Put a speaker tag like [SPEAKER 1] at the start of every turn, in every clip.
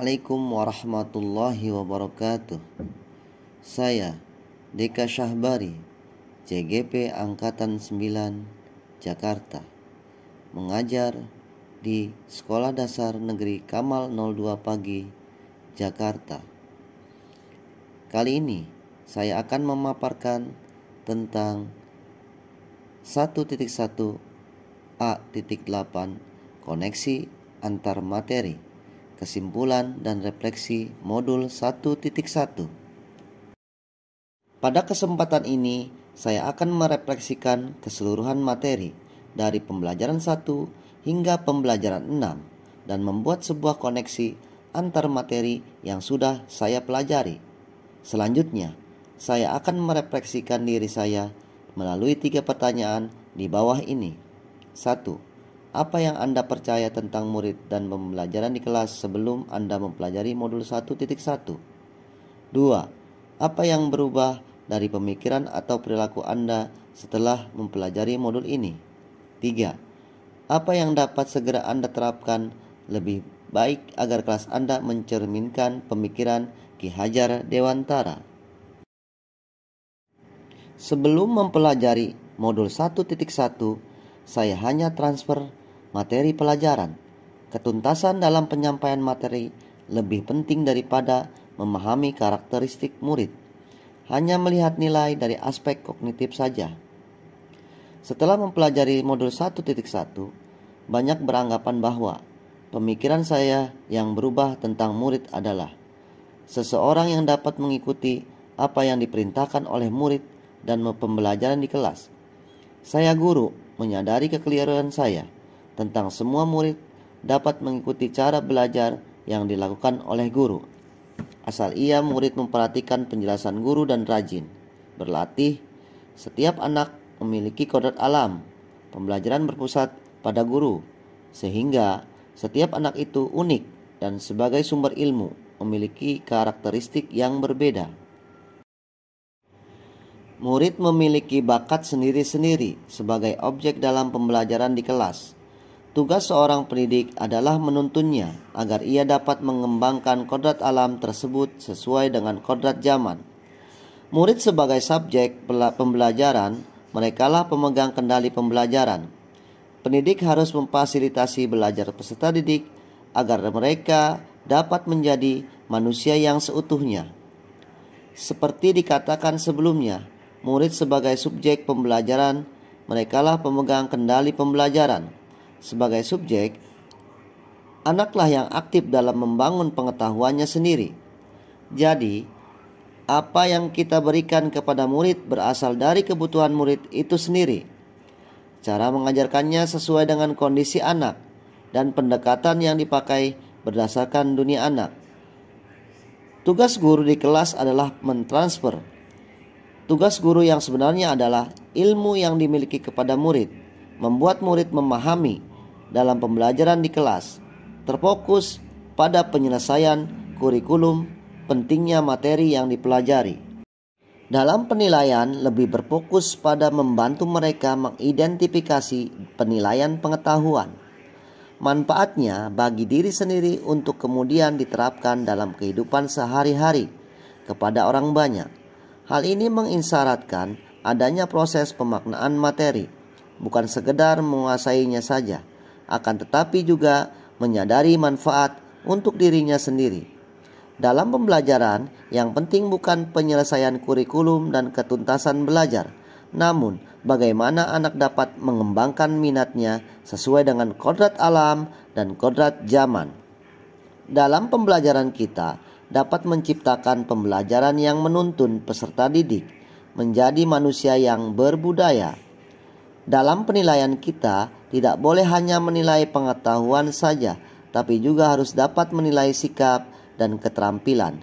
[SPEAKER 1] Assalamualaikum warahmatullahi wabarakatuh. Saya Deka Syahbari, CGP Angkatan 9, Jakarta, mengajar di Sekolah Dasar Negeri Kamal 02 Pagi, Jakarta. Kali ini saya akan memaparkan tentang 1.1 A.8 koneksi antar materi, kesimpulan dan refleksi modul 1.1. Pada kesempatan ini, saya akan merefleksikan keseluruhan materi dari pembelajaran 1 hingga pembelajaran 6 dan membuat sebuah koneksi antar materi yang sudah saya pelajari. Selanjutnya, saya akan merefleksikan diri saya melalui 3 pertanyaan di bawah ini. 1. Apa yang Anda percaya tentang murid dan pembelajaran di kelas sebelum Anda mempelajari modul 1.1? 2. Apa yang berubah dari pemikiran atau perilaku Anda setelah mempelajari modul ini? 3. Apa yang dapat segera Anda terapkan lebih baik agar kelas Anda mencerminkan pemikiran Ki Hajar Dewantara? Sebelum mempelajari modul 1.1, saya hanya transfer materi pelajaran. Ketuntasan dalam penyampaian materi lebih penting daripada memahami karakteristik murid. Hanya melihat nilai dari aspek kognitif saja. Setelah mempelajari modul 1.1, banyak beranggapan bahwa pemikiran saya yang berubah tentang murid adalah seseorang yang dapat mengikuti apa yang diperintahkan oleh murid dan pembelajaran di kelas. Saya guru menyadari kekeliruan saya tentang semua murid dapat mengikuti cara belajar yang dilakukan oleh guru, asal ia murid memperhatikan penjelasan guru dan rajin berlatih. Setiap anak memiliki kodrat alam. Pembelajaran berpusat pada guru, sehingga setiap anak itu unik dan sebagai sumber ilmu memiliki karakteristik yang berbeda. Murid memiliki bakat sendiri-sendiri sebagai objek dalam pembelajaran di kelas. Tugas seorang pendidik adalah menuntunnya agar ia dapat mengembangkan kodrat alam tersebut sesuai dengan kodrat zaman. Murid sebagai subjek pembelajaran, merekalah pemegang kendali pembelajaran. Pendidik harus memfasilitasi belajar peserta didik agar mereka dapat menjadi manusia yang seutuhnya. Seperti dikatakan sebelumnya, murid sebagai subjek pembelajaran, merekalah pemegang kendali pembelajaran. Sebagai subjek, anaklah yang aktif dalam membangun pengetahuannya sendiri. Jadi, apa yang kita berikan kepada murid berasal dari kebutuhan murid itu sendiri. Cara mengajarkannya sesuai dengan kondisi anak dan pendekatan yang dipakai berdasarkan dunia anak. Tugas guru di kelas adalah mentransfer. Tugas guru yang sebenarnya adalah ilmu yang dimiliki kepada murid, membuat murid memahami dalam pembelajaran di kelas, terfokus pada penyelesaian kurikulum, pentingnya materi yang dipelajari. Dalam penilaian lebih berfokus pada membantu mereka mengidentifikasi penilaian pengetahuan. Manfaatnya bagi diri sendiri untuk kemudian diterapkan dalam kehidupan sehari-hari kepada orang banyak. Hal ini mengisyaratkan adanya proses pemaknaan materi, bukan sekedar menguasainya saja, akan tetapi juga menyadari manfaat untuk dirinya sendiri. Dalam pembelajaran, yang penting bukan penyelesaian kurikulum dan ketuntasan belajar, namun bagaimana anak dapat mengembangkan minatnya sesuai dengan kodrat alam dan kodrat zaman. Dalam pembelajaran kita dapat menciptakan pembelajaran yang menuntun peserta didik menjadi manusia yang berbudaya. Dalam penilaian kita tidak boleh hanya menilai pengetahuan saja, tapi juga harus dapat menilai sikap dan keterampilan.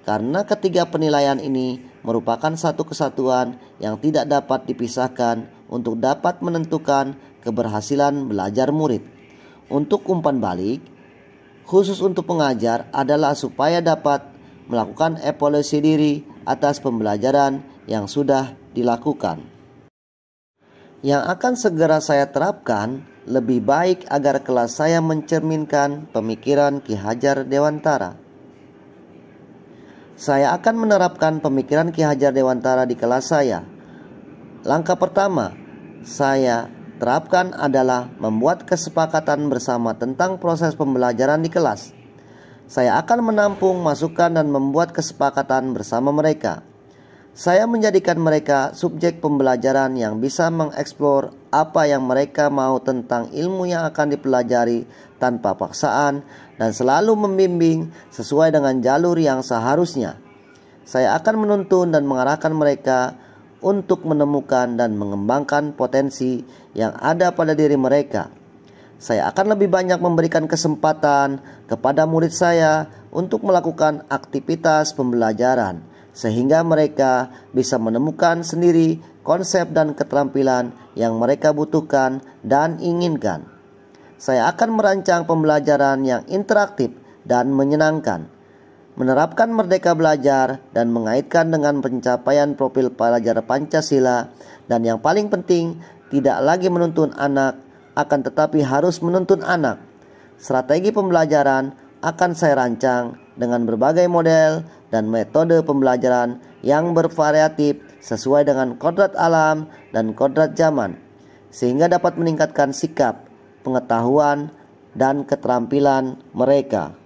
[SPEAKER 1] Karena ketiga penilaian ini merupakan satu kesatuan yang tidak dapat dipisahkan untuk dapat menentukan keberhasilan belajar murid. Untuk umpan balik, khusus untuk pengajar adalah supaya dapat melakukan evaluasi diri atas pembelajaran yang sudah dilakukan. Yang akan segera saya terapkan lebih baik agar kelas saya mencerminkan pemikiran Ki Hajar Dewantara. Saya akan menerapkan pemikiran Ki Hajar Dewantara di kelas saya. Langkah pertama saya terapkan adalah membuat kesepakatan bersama tentang proses pembelajaran di kelas. Saya akan menampung masukan dan membuat kesepakatan bersama mereka. Saya menjadikan mereka subjek pembelajaran yang bisa mengeksplor apa yang mereka mau tentang ilmu yang akan dipelajari tanpa paksaan dan selalu membimbing sesuai dengan jalur yang seharusnya. Saya akan menuntun dan mengarahkan mereka untuk menemukan dan mengembangkan potensi yang ada pada diri mereka. Saya akan lebih banyak memberikan kesempatan kepada murid saya untuk melakukan aktivitas pembelajaran, sehingga mereka bisa menemukan sendiri konsep dan keterampilan yang mereka butuhkan dan inginkan. Saya akan merancang pembelajaran yang interaktif dan menyenangkan, menerapkan merdeka belajar dan mengaitkan dengan pencapaian profil pelajar Pancasila, dan yang paling penting, tidak lagi menuntun anak, akan tetapi harus menuntun anak. Strategi pembelajaran akan saya rancang dengan berbagai model dan metode pembelajaran yang bervariatif sesuai dengan kodrat alam dan kodrat zaman, sehingga dapat meningkatkan sikap, pengetahuan, dan keterampilan mereka.